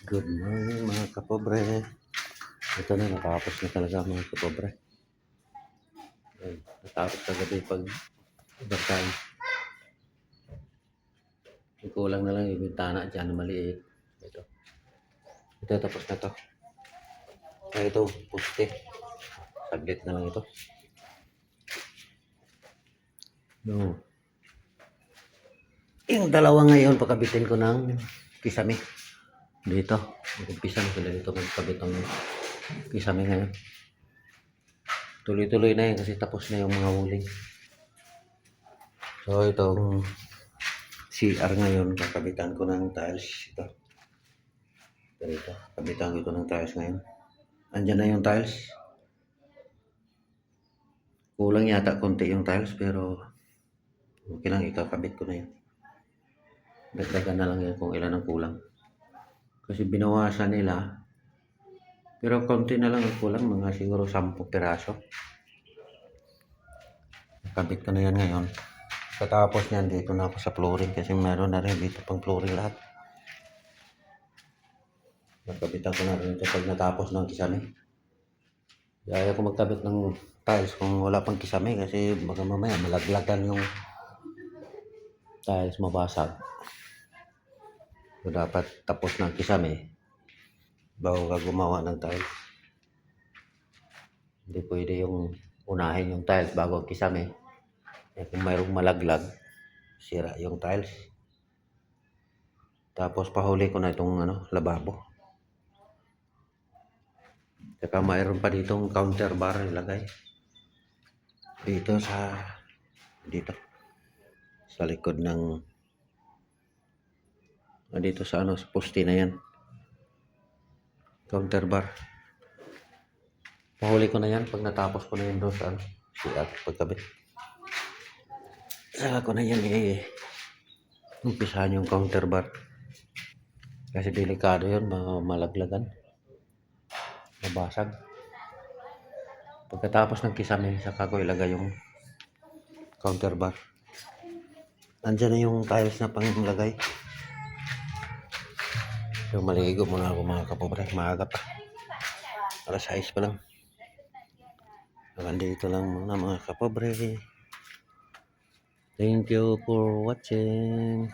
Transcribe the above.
Good morning mga kapobre. Ito na, natapos na talaga mga kapobre. Ayun, natapos kagabi pag overtime. Yung kulang na lang yung bintana dyan na maliit. Ito tapos na to. Ay, ito, puste. Saglit na lang ito. No. Yung dalawa ngayon, pagkabitin ko ng kisame. Dito. Mag-umpisa na sila dito magkabit ng kisame ngayon. Tuloy-tuloy na yan kasi tapos na yung mga huling. So, itong CR ngayon, kakabitan ko ng tiles. Ito, kabitan ko ng tiles ngayon. Andyan na yung tiles. Kulang yata konti yung tiles pero okay lang, ikakabit ko na yan. Dagdagan na lang yan kung ilan ang kulang. Kasi binawasan nila. Pero konti na lang ang kulang, mga siguro 10 piraso. Kabit ko na yan ngayon. Katapos niyan, dito na ako sa flooring kasi meron na rin dito pang flooring lahat. Nagkabitan ko na rin ito pag natapos ng kisame. Ayaw ko magkabit ng tiles kung wala pang kisame kasi baka mamaya malaglagan yung tiles, mabasag. So dapat tapos ng kisame bago ka gumawa ng tiles. Hindi pwede yung unahin yung tiles bago ang kisame. Kung mayroong malaglag, sira yung tiles. Tapos pahuli ko na itong lababo. Saka mayroon pa ditong counter bar ilagay. Dito sa likod ng dito sa sa poste na yan. Counter bar. Pahuli ko na yan pag natapos ko na yun doon sa CR pagkabit. Saka ko na yan umpisahan yung counter bar. Kasi delikado yun, malaglagan. Mabasag. Pagkatapos ng kisame, saka ko ilagay yung counter bar. Andyan na yung tiles na panglagay. So maligo muna ako mga kapobre, maaga pa. Alas 6 pa lang. Nandito lang muna mga kapobre. Thank you for watching.